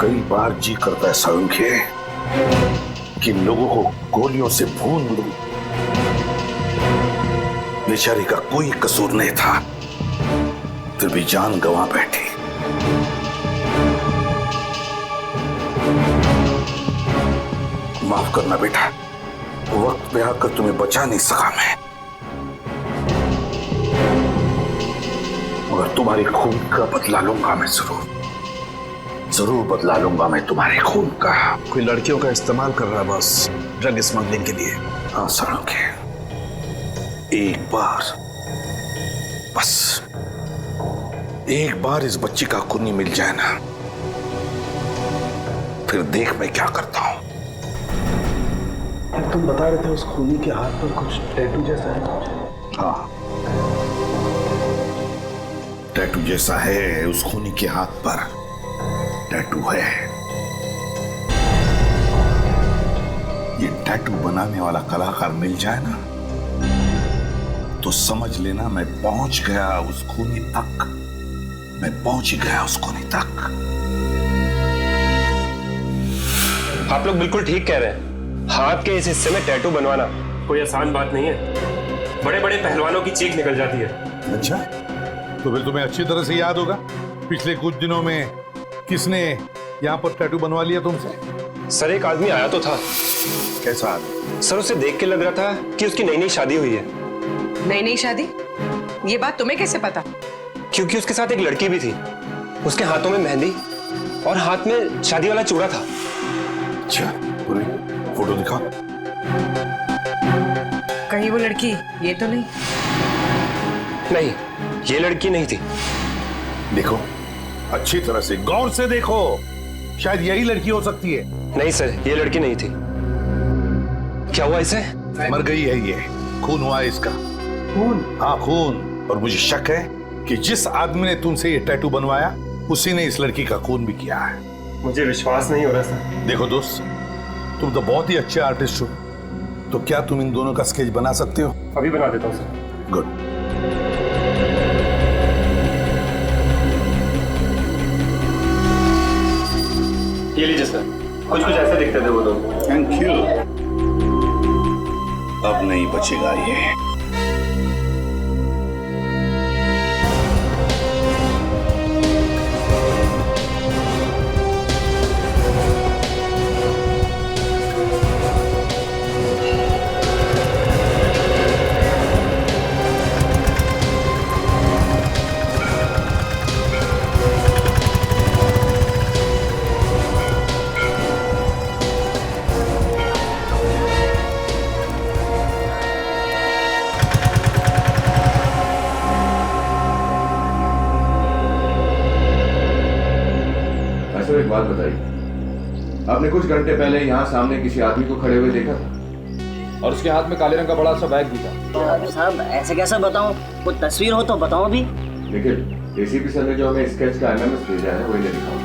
कई बार जी करता है सड़ूंखे कि लोगों को गोलियों से भून दूं। बेचारी का कोई कसूर नहीं था, फिर भी जान गंवा बैठी। माफ करना बेटा, वक्त पे आकर तुम्हें बचा नहीं सका मैं, मगर तुम्हारे खून का बदला लूंगा मैं, जरूर बदला लूंगा मैं तुम्हारे खून का। कोई लड़कियों का इस्तेमाल कर रहा है बस, ड्रग स्मगलिंग के लिए। हाँ सड़ोगे, एक बार, बस एक बार इस बच्ची का खूनी मिल जाए ना, फिर देख मैं क्या करता हूं। तुम बता रहे थे उस खूनी के हाथ पर कुछ टैटू जैसा है। हाँ, टैटू जैसा है उस खूनी के हाथ पर, टैटू है। ये टैटू बनाने वाला कलाकार मिल जाए ना, तो समझ लेना मैं पहुंच गया उस खूनी तक, मैं पहुंच ही गया उस खूनी तक। आप लोग बिल्कुल ठीक कह रहे हैं। हाथ के इस हिस्से में टैटू बनवाना कोई आसान बात नहीं है। बड़े बड़े पहलवानों की चीख निकल जाती है। अच्छा, तो फिर तुम्हें अच्छी तरह से याद होगा पिछले कुछ दिनों में किसने यहाँ पर टैटू बनवा लिया तुमसे? सर एक आदमी आया तो था। कैसा आदमी? सर उसे देख के लग रहा था कि उसकी नई नई शादी हुई है। नई नई शादी? ये बात तुम्हें कैसे पता? क्योंकि उसके साथ एक लड़की भी थी। उसके हाथों में मेहंदी और हाथ में शादी वाला चूड़ा था। अच्छा, पूरी फोटो दिखा। कहीं वो लड़की ये तो नहीं? नहीं, ये लड़की नहीं थी। देखो अच्छी तरह से गौर से देखो, शायद यही लड़की हो सकती है। नहीं सर, ये लड़की नहीं थी। क्या हुआ इसे? मर गई है ये, खून हुआ है इसका। खून? हाँ खून। और मुझे शक है कि जिस आदमी ने तुमसे ये टैटू बनवाया उसी ने इस लड़की का खून भी किया है। मुझे विश्वास नहीं हो रहा सर। देखो दोस्त, तुम तो बहुत ही अच्छे आर्टिस्ट हो, तो क्या तुम इन दोनों का स्केच बना सकते हो? अभी बना देता हूँ सर। गुड। ये लीजिए सर, कुछ कुछ ऐसे दिखते थे वो दोनों। Thank you. अब नहीं बचेगा ये। सर एक बात बताइए, आपने कुछ घंटे पहले यहाँ सामने किसी आदमी को खड़े हुए देखा था और उसके हाथ में काले रंग का बड़ा सा बैग भी था। साहब ऐसे कैसे बताऊं, कोई तस्वीर हो तो बताओ भी। देखिए एसीपी सर ने जो हमें स्केच का एमएमएस भेजा है वही दिखाओ।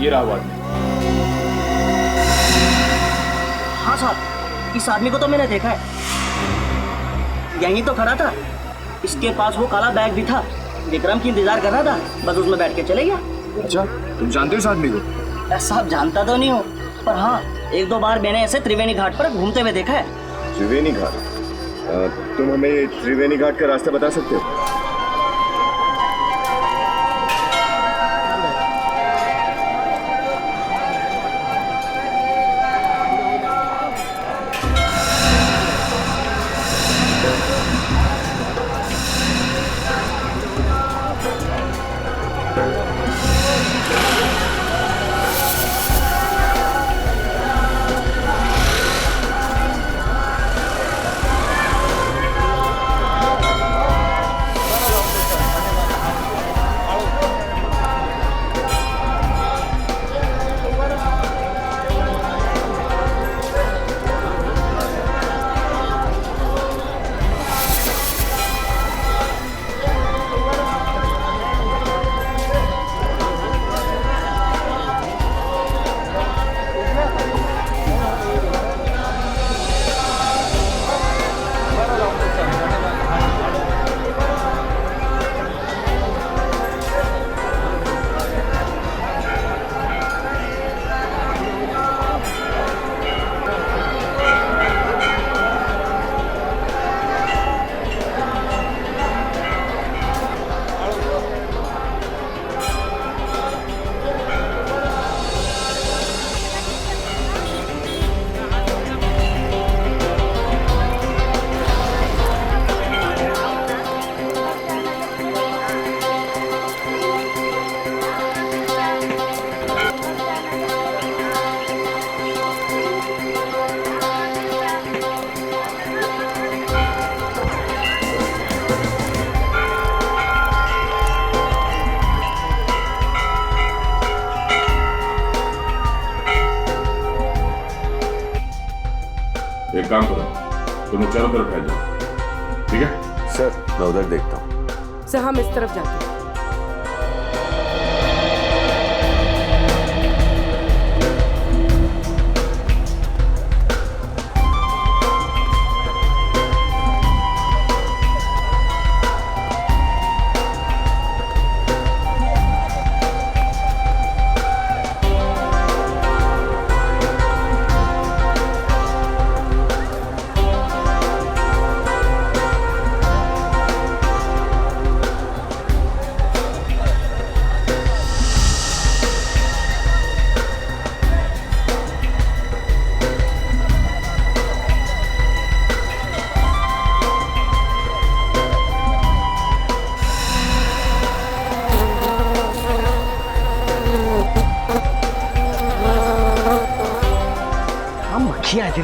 ये रहा वो आदमी। हाँ साहब, इस आदमी को तो मैंने देखा है, यहीं तो खड़ा था। इसके पास वो काला बैग भी था। विक्रम की इंतजार कर रहा था, बस उसमें बैठ के चले गया। अच्छा, तुम जानते हो इस आदमी को? साहब जानता तो नहीं हूँ, पर हाँ एक दो बार मैंने ऐसे त्रिवेणी घाट पर घूमते हुए देखा है। त्रिवेणी घाट? तुम हमें त्रिवेणी घाट का रास्ता बता सकते हो? दोनों चारों तरफ फैल जाओ, ठीक है? सर मैं उधर देखता हूँ। सर हम इस तरफ जाते हैं। मक्खियां हैं।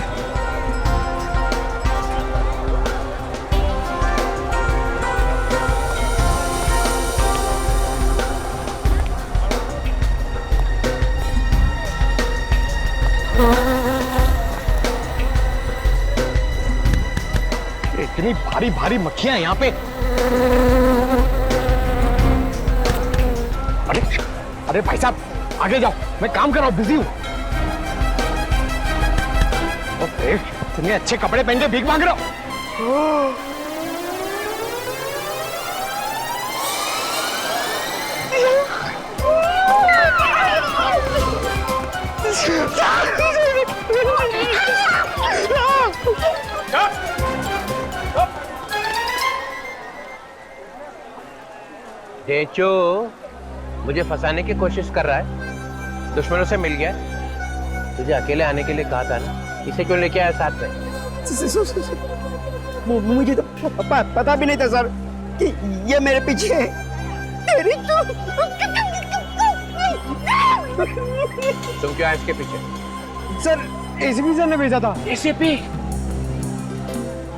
इतनी भारी भारी मक्खियां यहाँ पे। अरे अरे भाई साहब आगे जाओ, मैं काम कर रहा हूँ, बिजी हूँ। इतने अच्छे कपड़े पहन के भीख मांग रहा हूँ। ढेंचू मुझे फंसाने की कोशिश कर रहा है, दुश्मनों से मिल गया। तुझे अकेले आने के लिए कहा था ना, इसे क्यों लेके आया साथ में? मुझे तो पता भी नहीं था सर कि ये मेरे पीछे है। तुम क्यों आए इसके पीछे? सर एसीपी सर ने भेजा था। एसीपी?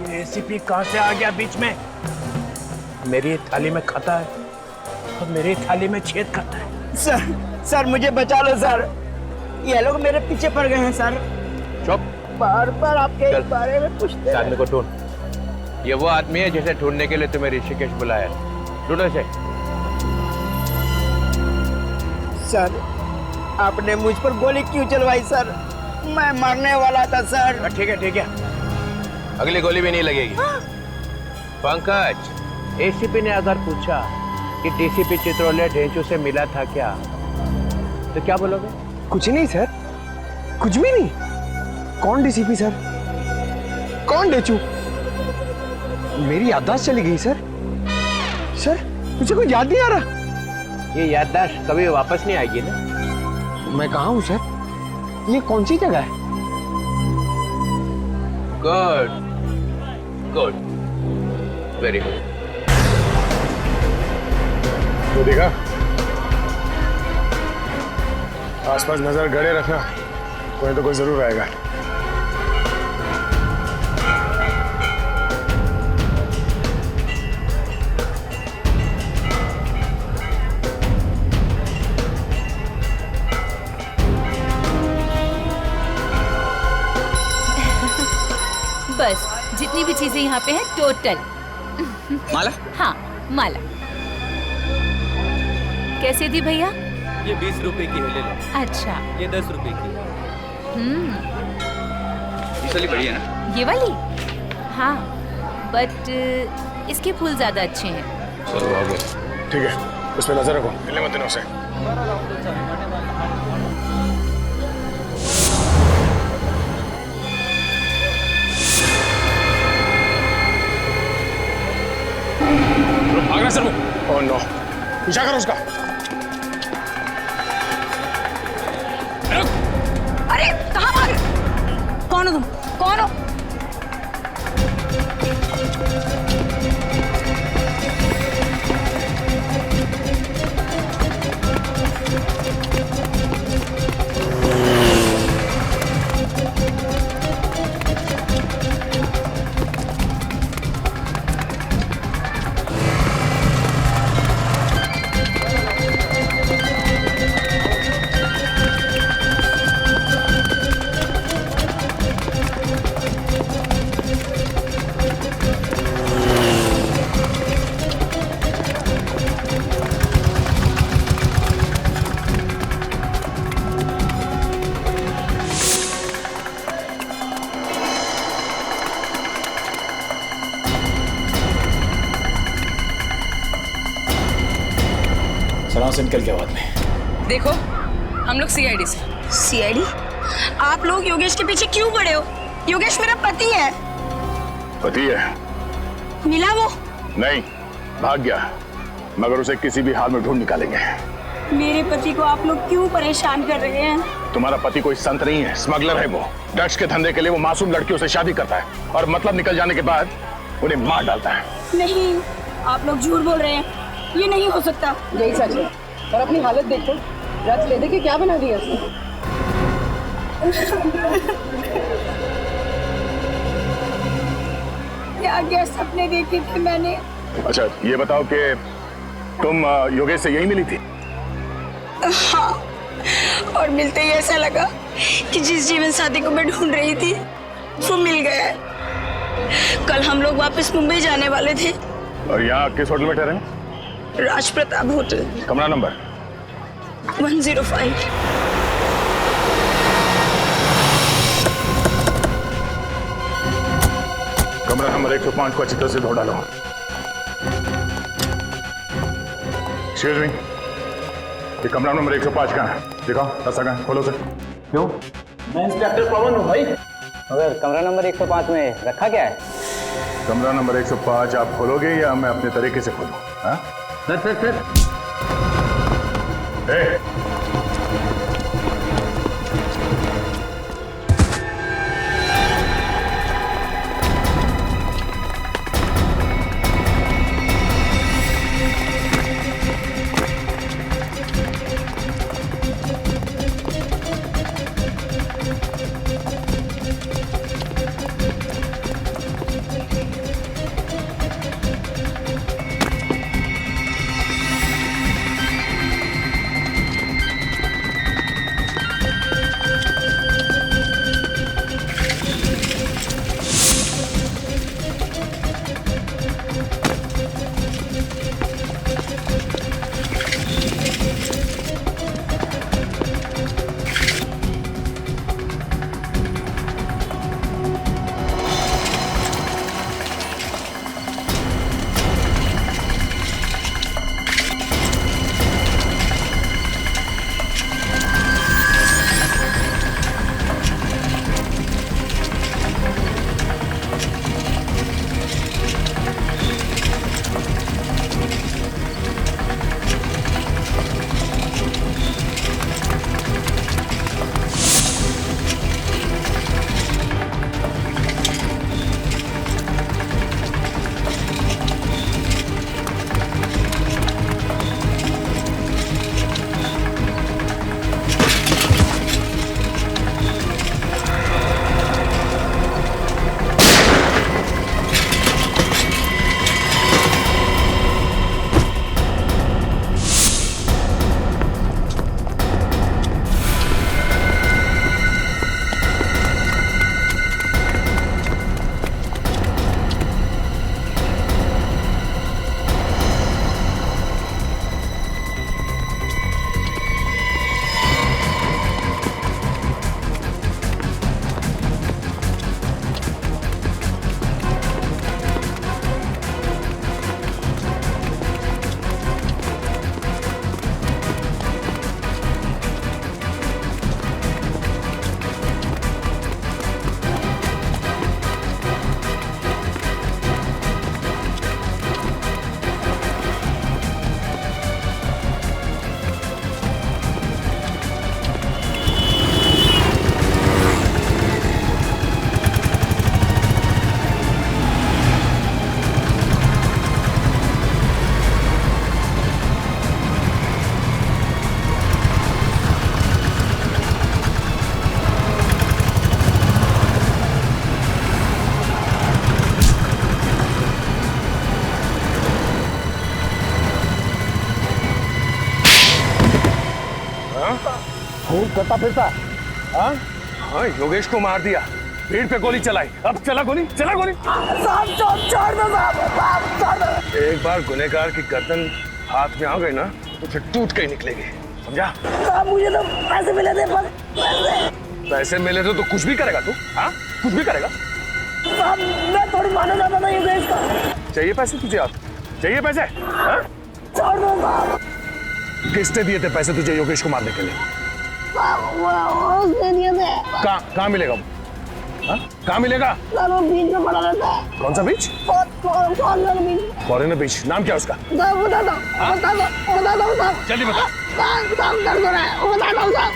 ये एसीपी कहां से आ गया बीच में? मेरी थाली में खाता है और मेरी थाली में छेद करता है। सर मुझे बचा लो सर, ये लोग मेरे पीछे पड़ गए हैं सर। चुप। बार बार आपके बारे में पूछते हैं। आदमी को ढूंढ। ये वो आदमी है जिसे ढूंढने के लिए तुम्हें ऋषिकेश बुलाया। ढूंढो इसे। सर आपने मुझ पर गोली क्यों चलवाई सर? मैं मरने वाला था सर। ठीक है, अगली गोली भी नहीं लगेगी। पंकज, एसीपी ने अगर पूछा कि डीसीपी चित्रोले ढेंचू से मिला था क्या, तो क्या बोलोगे? कुछ नहीं सर, कुछ भी नहीं। कौन डीसीपी सर? कौन ढेंचू? मेरी याददाश्त चली गई सर। सर मुझे कोई याद नहीं आ रहा। ये याददाश्त कभी वापस नहीं आएगी ना। मैं कहाँ हूँ सर? ये कौन सी जगह है? Good, very good. तो देखा, आसपास नजर गड़े रखना, कोई तो कोई जरूर आएगा। बस जितनी भी चीजें यहाँ पे हैं टोटल। माला? हाँ माला। कैसे दी भैया? ये 20 रुपए की है, ले लो। अच्छा। ये 10 रुपए की है। इस वाली बढ़िया ना? ये वाली? हाँ बट इसके फूल ज्यादा अच्छे हैं। चलो हो गए। ठीक है, उस पर नजर रखो, मिलने मत देना उसे। भाग रहा सर वो। ओह नो, पीछा करो उसका। अरे कहाँ भाग? कौन हो तुम? कौन हो? सलाम से निकल के बाद में। देखो, हम लोग सीआईडी से। सीआईडी? आप लोग योगेश के पीछे क्यों पड़े हो? योगेश मेरा पति है। पति है? मिला वो? नहीं, भाग गया, मगर उसे किसी भी हाल में ढूंढ निकालेंगे। मेरे पति को आप लोग क्यों परेशान कर रहे हैं? तुम्हारा पति कोई संत नहीं है, स्मगलर है वो। ड्रग्स के धंधे के लिए वो मासूम लड़कियों से शादी करता है और मतलब निकल जाने के बाद उन्हें मार डालता है। नहीं, आप लोग झूठ बोल रहे हैं, ये नहीं हो सकता। यही सच है, और अपनी हालत देखो, ड्रग्स ले दे के क्या बना दिया उसने। क्या क्या सपने देखे थे मैंने। अच्छा ये बताओ कि तुम योगेश से यही मिली थी? हाँ, और मिलते ही ऐसा लगा कि जिस जीवन साथी को मैं ढूंढ रही थी वो मिल गया है। कल हम लोग वापस मुंबई जाने वाले थे। और यहाँ किस होटल में ठहरे? राज प्रताप होटल, कमरा नंबर 105। कमरा नंबर 105 को अच्छी तरह से धो डालो। एक्सक्यूज मी, ये कमरा नंबर 105 कहाँ है? दिखाओ, रास्ता कहाँ है? खोलो सर। क्यों? मैं इंस्पेक्टर पवन हूँ भाई। मगर कमरा नंबर 105 में रखा क्या है? कमरा नंबर 105 आप खोलोगे या मैं अपने तरीके से खोलूं? हाँ? सर। खूब करता फिरता। हाँ हाँ, योगेश को मार दिया, भीड़ पे गोली चलाई, अब चला गोली। साहब छोड़ दो साहब, छोड़ दो। एक बार गुनहगार की गर्दन हाथ में आ गई ना तो फिर टूट के ही निकलेगी, समझा? साहब मुझे तो पैसे मिले थे, बस पैसे मिले तो कुछ भी करेगा तू? हाँ कुछ भी करेगा? साहब मैं थोड़ी मानना चाहता था योगेश का। चाहिए पैसे तुझे? आप चाहिए पैसे? हाँ? छोड़ दो साहब। किसने दिए थे पैसे तुझे योगेश को मारने के लिए? उसने दिए थे। कहाँ मिलेगा वो? कहाँ मिलेगा? सर वो बीच में पड़ा रहता है। कौन सा बीच? फॉरेनर बीच। फॉरेनर बीच। नाम क्या उसका? बता दो जल्दी बता। दर्द हो रहा है, बता दो साहब।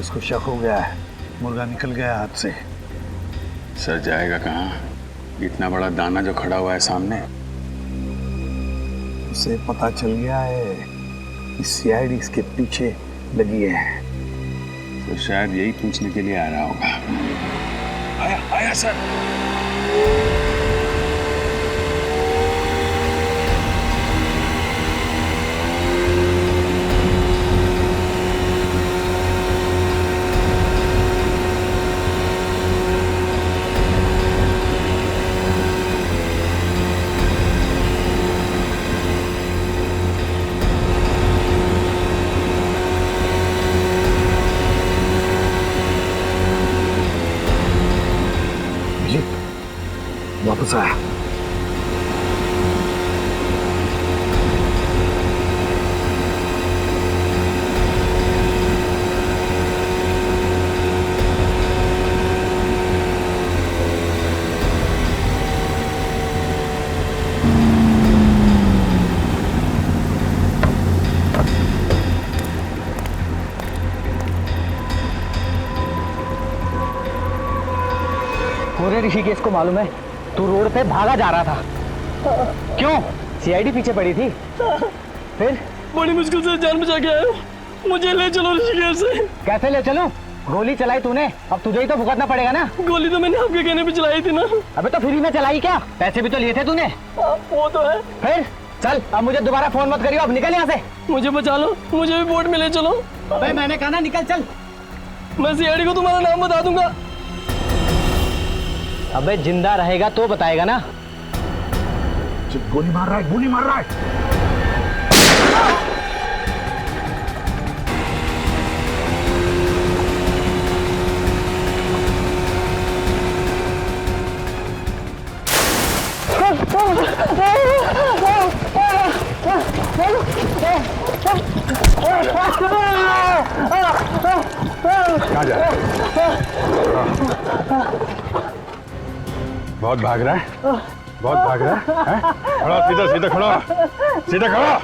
उसको शक हो गया है, मुर्गा निकल गया हाथ से। सर जाएगा कहाँ? इतना बड़ा दाना जो खड़ा हुआ है सामने। उसे पता चल गया है कि सीआईडी इसके पीछे लगी है, तो शायद यही पूछने के लिए आ रहा होगा। आया सर। वापस आया। पूरे ऋषिकेश को मालूम है तू रोड पे भागा जा रहा था। क्यों? सीआईडी पीछे पड़ी थी। फिर बड़ी मुश्किल से जान बचा के आया हूँ, मुझे ले चलो ऋषिकेश से। कैसे ले चलूं? गोली चलाई तूने, अब तुझे ही तो भुगतना पड़ेगा ना। गोली तो मैंने आपके कहने पे चलाई थी ना। अबे तो फ्री में चलाई क्या? पैसे भी तो लिए थे तूने। वो तो है। फिर चल, अब मुझे दोबारा फोन मत करियो, अब निकल यहाँ से। मुझे बचा लो, मुझे भी बोट में ले चलो। अबे मैंने कहा ना निकल चल। मैं सीआईडी को तुम्हारा नाम बता दूंगा। अबे जिंदा रहेगा तो बताएगा ना। गोली मार रहा है, गोली मार रहा है। कहाँ जा रहा है? बहुत भाग रहा है, बहुत भाग रहा है। खड़ा, सीधा सीधा खड़ा, सीधा खड़ा।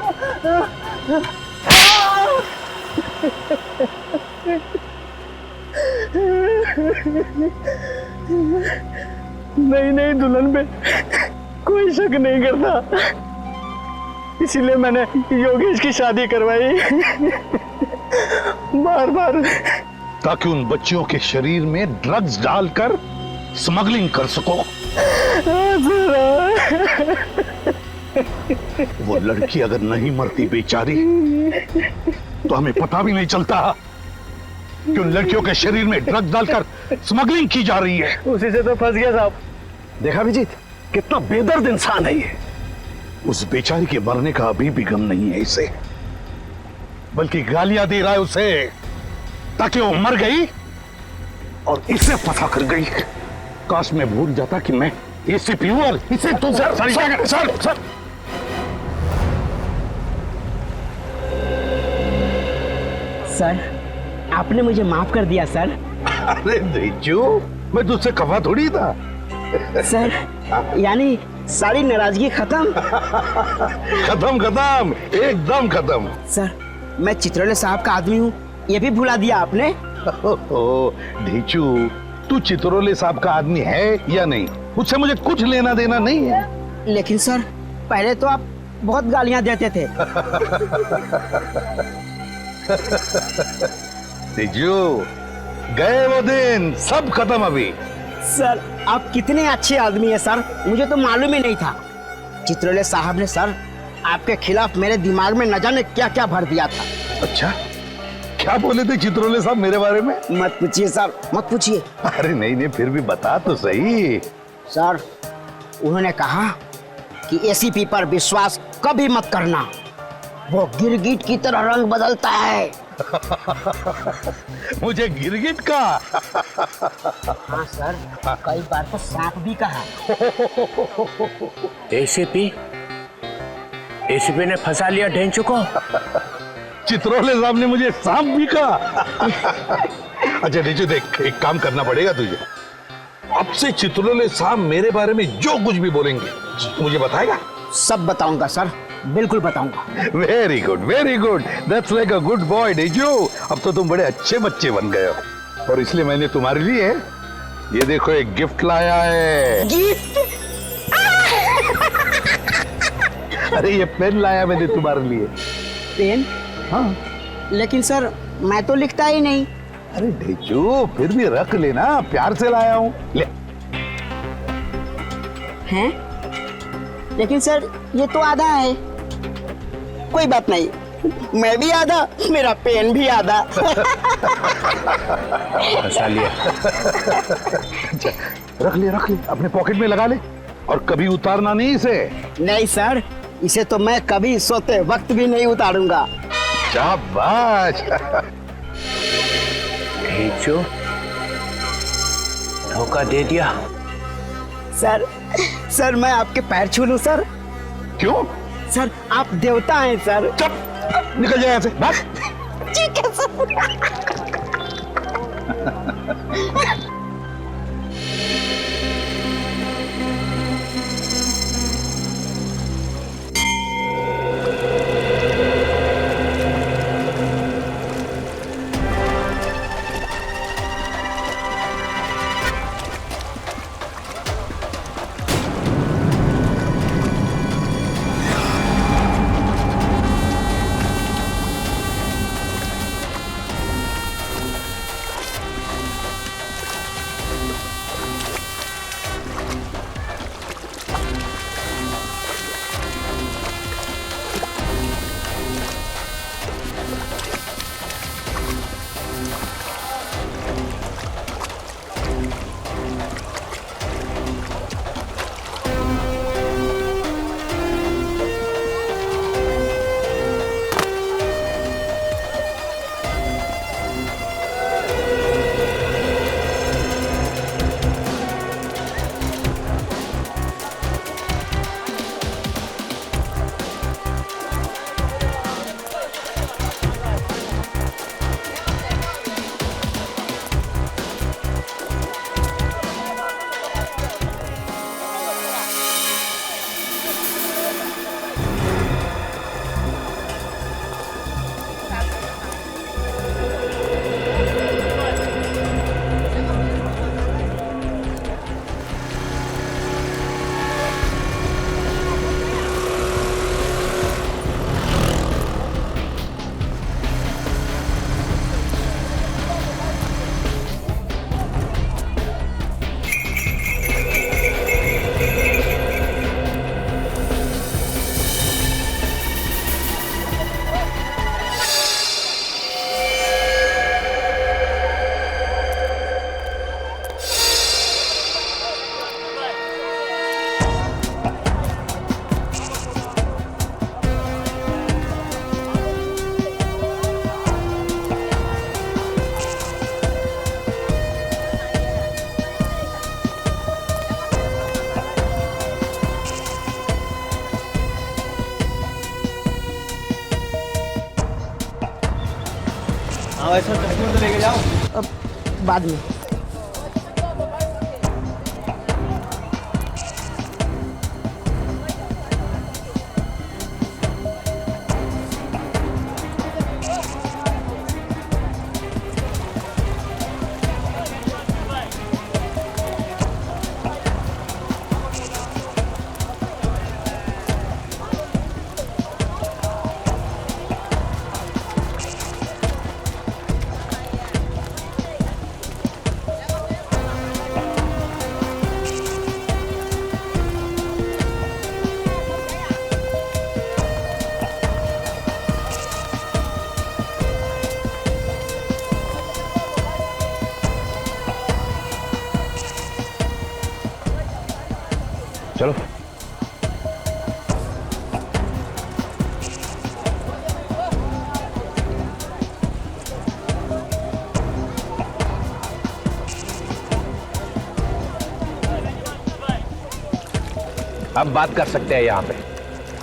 नहीं दुल्हन पे कोई शक नहीं करता, इसीलिए मैंने योगेश की शादी करवाई। बार बार ताकि उन बच्चियों के शरीर में ड्रग्स डालकर स्मगलिंग कर सको। वो लड़की अगर नहीं मरती बेचारी तो हमें पता भी नहीं चलता कि उन लड़कियों के शरीर में ड्रग्स डालकर स्मगलिंग की जा रही है। उसी से तो फंस गया साहब। देखा अभिजीत, कितना बेदर्द इंसान है ये। उस बेचारी के मरने का अभी भी गम नहीं है इसे, बल्कि गालियां दे रहा है उसे ताकि वो मर गई और इसे फंसा कर गई। काश मैं भूल जाता कि मैं इससे प्योर इसे तो sir sir sir sir sir आपने मुझे माफ कर दिया सर। अरे देजू, मैं तुझसे खफा थोड़ी था। सर यानी सारी नाराजगी खत्म। खत्म खत्म एकदम खत्म। सर मैं चित्रोले साहब का आदमी हूँ, ये भी भुला दिया आपने। ढीचू, तू चित्रोले साहब का आदमी है या नहीं, उससे मुझे कुछ लेना देना नहीं है। लेकिन सर पहले तो आप बहुत गालियां देते थे। ढीचू, गए वो दिन, सब खत्म अभी। सर आप कितने अच्छे आदमी हैं सर, मुझे तो मालूम ही नहीं था। चित्रोले साहब ने सर आपके खिलाफ मेरे दिमाग में न जाने क्या क्या भर दिया था। अच्छा, क्या बोले थे चित्रोले साहब मेरे बारे में? मत पूछिए सर, मत पूछिए। अरे नहीं नहीं, फिर भी बता तो सही। सर उन्होंने कहा कि एसीपी पर विश्वास कभी मत करना, वो गिरगिट की तरह रंग बदलता है। मुझे गिरगिट का? हाँ सर, कई बार तो सांप भी कहा। एसीपी ने फंसा लिया ढेंचू को। चित्रोले साहब ने मुझे सांप भी कहा। अच्छा ढेंचू देख, एक काम करना पड़ेगा तुझे। अब से चित्रोले साहब मेरे बारे में जो कुछ भी बोलेंगे तू मुझे बताएगा? सब बताऊंगा सर, बिल्कुल बताऊंगा। Very good, that's like a good boy ढेंचू। अब तो तुम बड़े अच्छे बच्चे बन गए हो, और इसलिए मैंने तुम्हारे लिए ये देखो एक गिफ्ट लाया है। गिफ्ट? अरे ये पेन लाया मैंने तुम्हारे लिए। पेन? हाँ। लेकिन सर मैं तो लिखता ही नहीं। अरे ढेंचू, फिर भी रख लेना, प्यार से लाया हूँ, ले। हैं? लेकिन सर ये तो आधा है। कोई बात नहीं, मैं भी आधा, मेरा पेन भी आधा। फंसा लिया। अच्छा, रख ले अपने पॉकेट में लगा ले, और कभी उतारना नहीं इसे। नहीं सर, इसे तो मैं कभी सोते वक्त भी नहीं उतारूंगा। शाबाश। ढेंचू, धोखा दे दिया। सर मैं आपके पैर छू लूं सर? क्यों? सर आप देवता हैं सर। चुप, निकल जाए यहाँ से, भाग। ठीक है सर। जाओ ऐसा चश्मे तो लेके जाओ। अब बाद में। चलो अब बात कर सकते हैं यहाँ पे।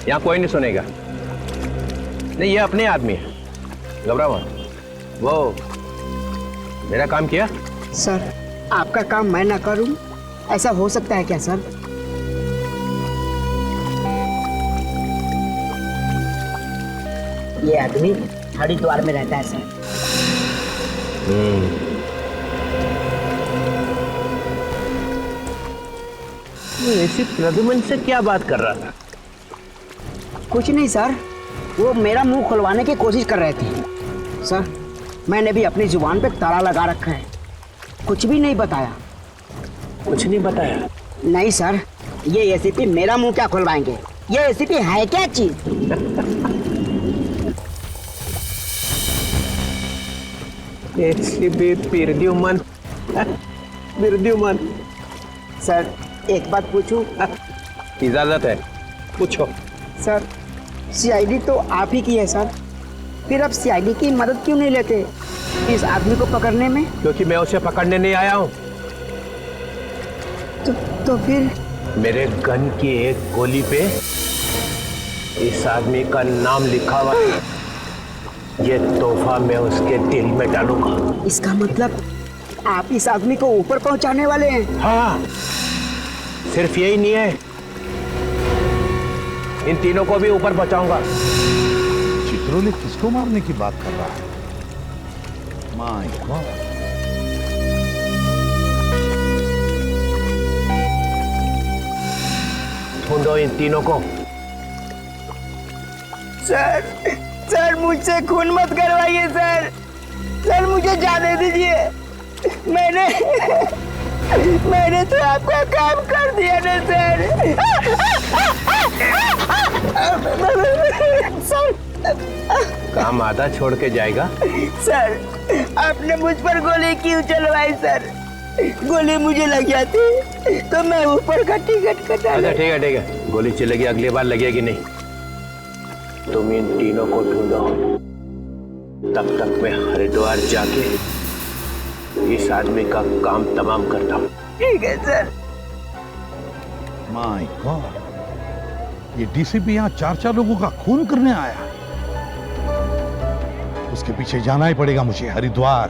यहाँ कोई नहीं सुनेगा। नहीं, ये अपने आदमी है, घबराओ मत। वो मेरा काम किया। सर, आपका काम मैं ना करूं, ऐसा हो सकता है क्या सर? ये आदमी हरिद्वार में रहता है सर। ऐसी प्रद्युमन से क्या बात कर रहा था? कुछ नहीं सर, वो मेरा मुंह खुलवाने की कोशिश कर रहे थे। सर, मैंने भी अपनी जुबान पे ताला लगा रखा है, कुछ भी नहीं बताया। कुछ नहीं बताया? नहीं सर, ये एसीपी मेरा मुंह क्या खुलवाएंगे? ये एसीपी है क्या चीज? एसीपी प्रद्युमन। प्रद्युमन। सर, एक बात पूछूं? इजाजत है, पूछो। सर, सीआईडी तो आप ही की है सर, फिर आप सीआईडी की मदद क्यों नहीं लेते इस आदमी को पकड़ने में? क्योंकि मैं उसे पकड़ने नहीं आया हूँ। तो फिर? मेरे गन की एक गोली पे इस आदमी का नाम लिखा हुआ है। ये तोहफा मैं उसके दिल में डालूंगा। इसका मतलब आप इस आदमी को ऊपर पहुंचाने वाले हैं? हाँ, सिर्फ यही नहीं है, इन तीनों को भी ऊपर पहुंचाऊंगा। चित्रोले किसको मारने की बात कर रहा है? My God. ढूंढो इन तीनों को। सर, मुझसे खून मत करवाइए सर। सर, मुझे जाने दीजिए। मैंने तो आपका काम कर दिया ना सर। काम आधा छोड़ के जाएगा? सर, आपने मुझ पर गोली क्यों चलवाई सर? गोली मुझे लग जाती तो मैं ऊपर का टिकट कटा। अच्छा ठीक है, गोली चलेगी, अगली बार लगेगी नहीं। तुम इन तीनों को ढूंढो, तब तक मैं हरिद्वार जाके इस आदमी का काम तमाम करता हूँ। ठीक है सर। माय गॉड, ये डीसीपी यहाँ 4 लोगों का खून करने आया। उसके पीछे जाना ही पड़ेगा मुझे, हरिद्वार।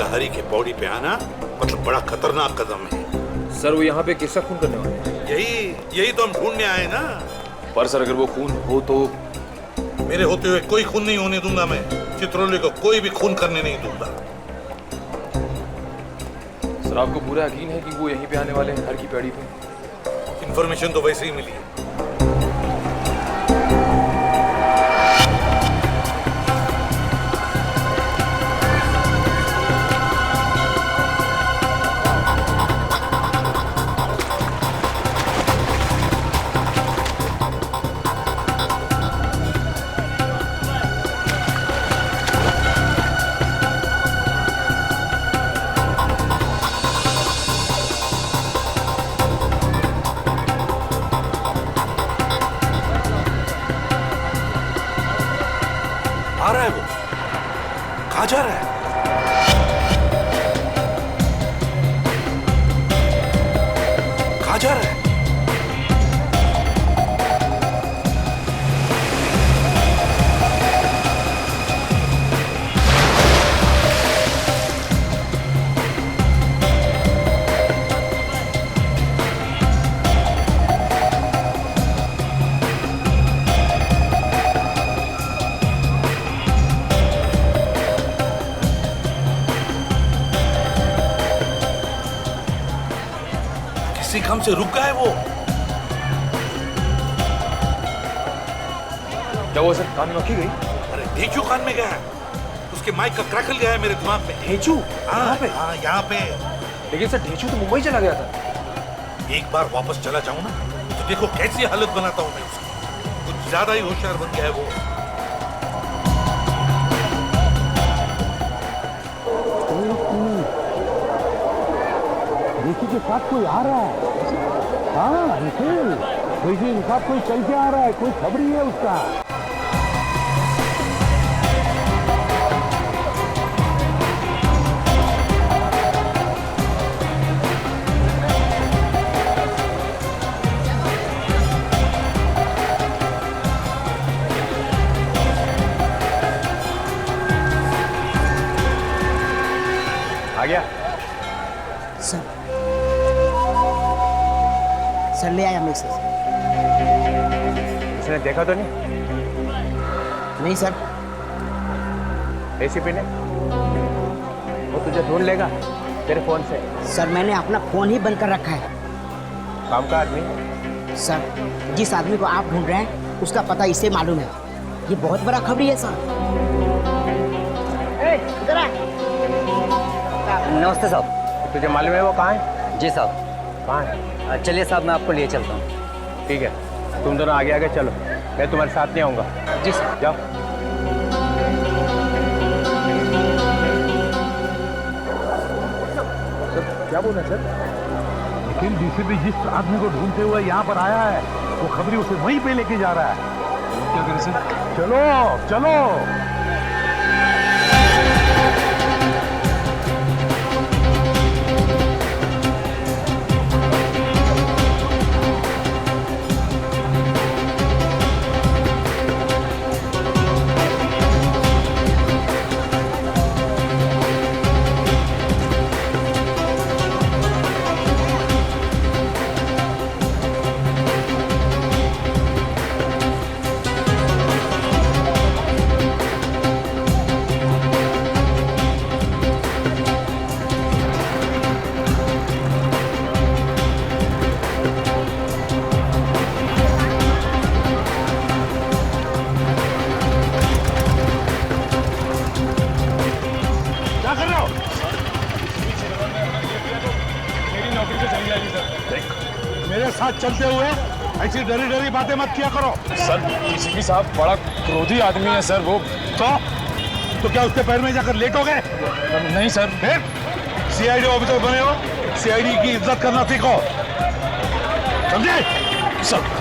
हरी के पौड़ी पे आना मतलब बड़ा खतरनाक कदम है। सर, वो यहाँ पे किसका खून करने वाले हैं? यही तो हम ढूंढने आए ना। पर सर, अगर वो खून हो तो? मेरे होते हुए कोई खून नहीं होने दूंगा मैं। चित्रोले को कोई भी खून करने नहीं दूंगा। सर, आपको पूरा यकीन है कि वो यहीं पे आने वाले हैं, हर की पैड़ी पे? इंफॉर्मेशन तो वैसे ही मिली है। कहाँ रहा है वो? कहाँ जा रहा है? कहाँ जा रहा है? किसी काम से रुक गया है वो। क्या हुआ सर, कान में मक्खी गई? अरे ढेंचू कान में गया है, उसके माइक का क्रैकल गया है मेरे दिमाग में। ढेंचू? हाँ पे? हाँ यहाँ पे। लेकिन सर ढेंचू तो मुंबई चला गया था। एक बार वापस चला जाऊं ना तो देखो कैसी हालत बनाता हूं मैं उसकी। कुछ ज्यादा ही होशियार बन गया है वो। ऋषि के साथ कोई आ रहा है। हाँ निखिल, ऋषि के साथ कोई चल के आ रहा है, कोई खबरी है उसका। आ गया सर ले आया मैसेज। उसने देखा तो नहीं? नहीं सर। एसीपी ने? वो तुझे ढूंढ लेगा तेरे फोन से। सर मैंने अपना फोन ही बंद कर रखा है। काम का आदमी? सर जिस आदमी को आप ढूंढ रहे हैं उसका पता इसे मालूम है। ये बहुत बड़ा खबरी है सर। इधर आ। नमस्ते साहब। तुझे मालूम है वो कहाँ है? जी साहब। कहाँ है? चलिए साहब, मैं आपको लिए चलता हूँ। ठीक है, तुम दोनों आगे आगे चलो, मैं तुम्हारे साथ नहीं आऊँगा। जी सर। जाओ। सर क्या बोल रहे हैं सर? लेकिन डीसीपी जिस आदमी को ढूंढते हुए यहाँ पर आया है वो खबरी उसे वहीं पे लेके जा रहा है। क्या करें सर? चलो चलो। मेरे साथ चलते हुए ऐसी डरी डरी बातें मत किया करो। सर डीसीपी साहब बड़ा क्रोधी आदमी है सर वो। तो क्या उसके पैर में जाकर लेटोगे? नहीं सर। फिर सीआईडी ऑफिसर बने हो, सीआईडी की इज्जत करना सीखो, समझे? सर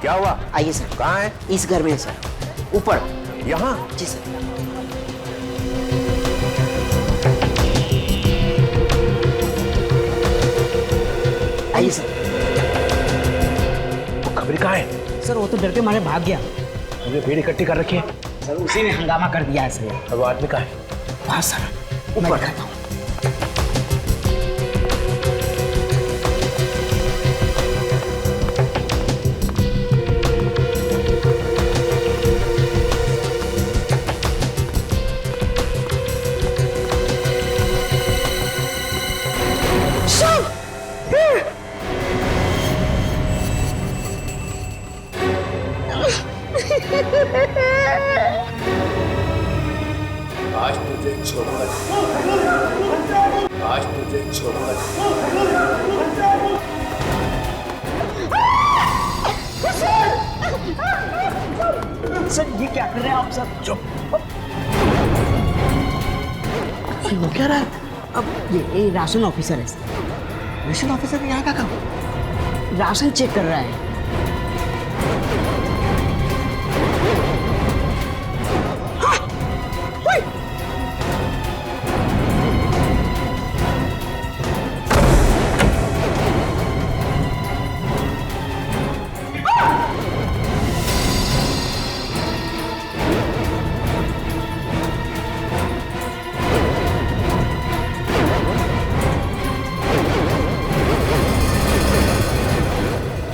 क्या हुआ? आइए सर। कहाँ है? इस घर में है सर, ऊपर। यहाँ? जी सर। आइए सर। वो खबरी कहाँ है? सर वो तो डर के मारे भाग गया। मुझे भीड़ इकट्ठी कर रखी है। सर उसी ने हंगामा कर दिया है सर। अब वो आदमी कहाँ है? वहाँ सर ऊपर खाता हूँ। तुझे छोड़ूंगा नहीं। आज तुझे छोड़ूंगा नहीं। सर ये क्या कर रहे हैं आप सर? चुप। ये हो क्या रहा है? अब ये राशन ऑफिसर है सर। राशन ऑफिसर ने यहाँ का काम? राशन चेक कर रहा है।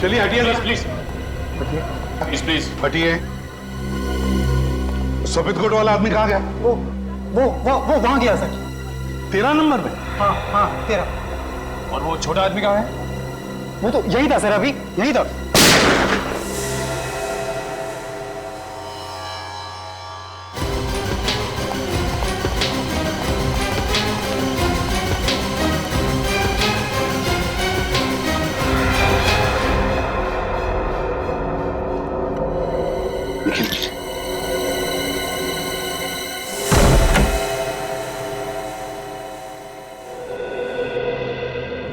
चलिए हटिए सर, प्लीज प्लीज प्लीज हटिए। सफेद कोट वाला आदमी कहाँ गया? वो वहां गया सर। 13 नंबर में? हाँ 13। और वो छोटा आदमी कहाँ है? वो तो यही था सर, अभी यही था।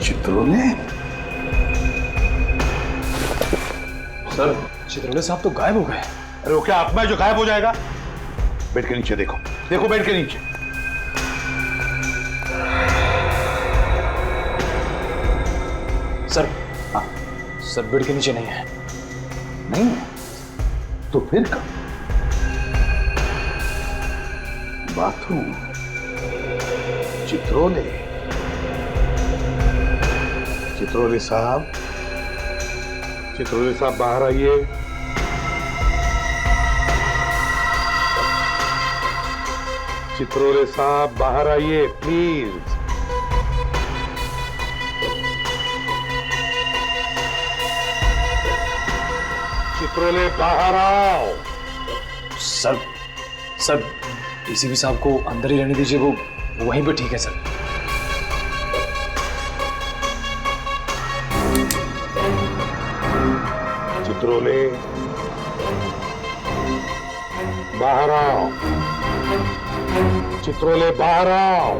चित्रोले? सर चित्रोले साहब तो गायब हो गए। अरे वो क्या आत्मा है जो गायब हो जाएगा? बेड के नीचे देखो, देखो बेड के नीचे। सर सर बेड के नीचे नहीं है। नहीं है तो फिर कब? बाथरूम। चित्रोले, चित्रोले साहब, चित्रोले साहब बाहर आइए। चित्रोले साहब बाहर आइए प्लीज। चित्रोले बाहर आओ। सर सर डीसीपी साहब को अंदर ही रहने दीजिए, वो वहीं पे ठीक है सर। चित्रोले बाहर आओ। चित्रोले बाहर आओ।